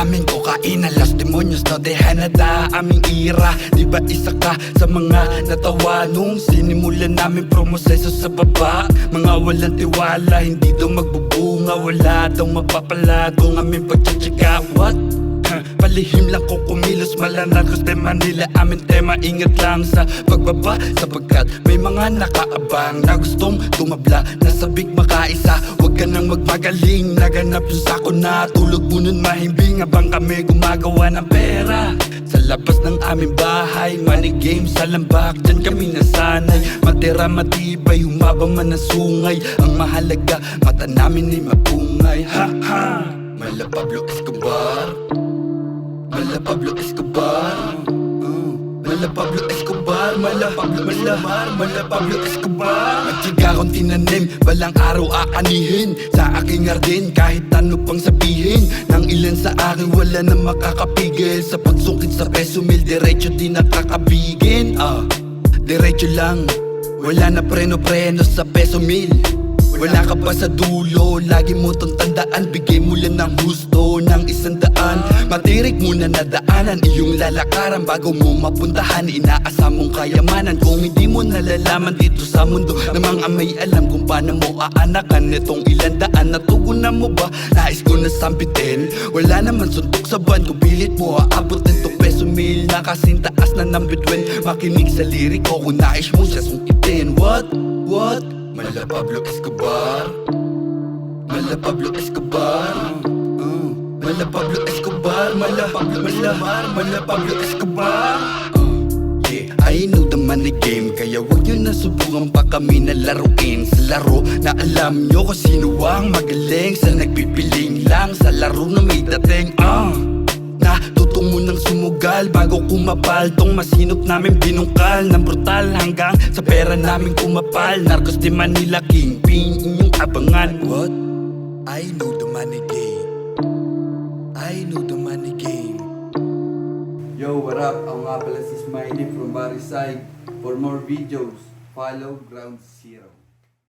aming kokain. Los demonyos no dehan na da aming ira. Di ba isa ka sa mga natawa nung sinimulan namin promoseso sa baba. Mga walang tiwala, hindi daw magbubunga. Wala daw mapapala kung aming pagtsatsaga. What? Palihim lang kung kumilos, malanarkos de Manila. Amin tema, ingat lang sa pagbaba, sapagkat may mga nakaabang na gustong tumabla, nasabik makaisa. Huwag ka nang magmagaling, naganap yung sako na tulog mo nun mahimbing habang kami gumagawa ng pera. Sa labas ng aming bahay, money game sa lambak, dyan kami nasanay. Matira matibay, humaba man ang sungay. Ang mahalaga, mata namin ay mapungay. Ha ha! Mala Pablo Escobar, Mala Pablo Escobar, Mala Pablo Escobar, Mala Pablo Escobar, Mala Pablo Escobar. Nagtiyaga kong tinanim, balang araw aanihin sa aking hardin. Kahit ano pang sabihin ng ilan sa akin, wala na makakapigil. Sa pagsungkit sa peso mil, diretso di nakakabigin. Diretso lang, wala na preno-preno sa peso mil. Wala ka pa sa dulo, lagi mo tong tandaan. Bigay mo lang ng gusto ng 100. Matirik muna na daanan, iyong lalakaran bago mo mapuntahan inaasam mong kayamanan. Kung hindi mo nalalaman dito sa mundo na mga may alam kung paano mo aanakan itong ilang daan. Natugunan mo ba? Nais ko na sambitin. Wala naman suntok sa buwan kung pilit mo aabot nitong peso mil na kasing taas na ng bituin. Makinig sa lirik ko kung nais mo siya sungkitin. What? What? Mala Pablo Escobar, Mala Pablo Escobar, Mala Pablo Escobar, Mala Pablo Escobar, Mala Pablo Escobar. Yeah, I know the money game, kaya wag nyo na subukan pa kami na laruin. Sa laro na alam nyo kung sino ang magaling, sa nagpipiling lang sa laro na may dating. Natutong mo nang sumugal bago kumapal. Tong masinop namin binungkal ng brutal hanggang sa pera namin kumapal. Narcos de Manila, kingpin inyong abangan. What? I know the money game, I know the money game. Yo, what up? Ako nga pala si Smiley from Barisay. For more videos, follow Ground Zero.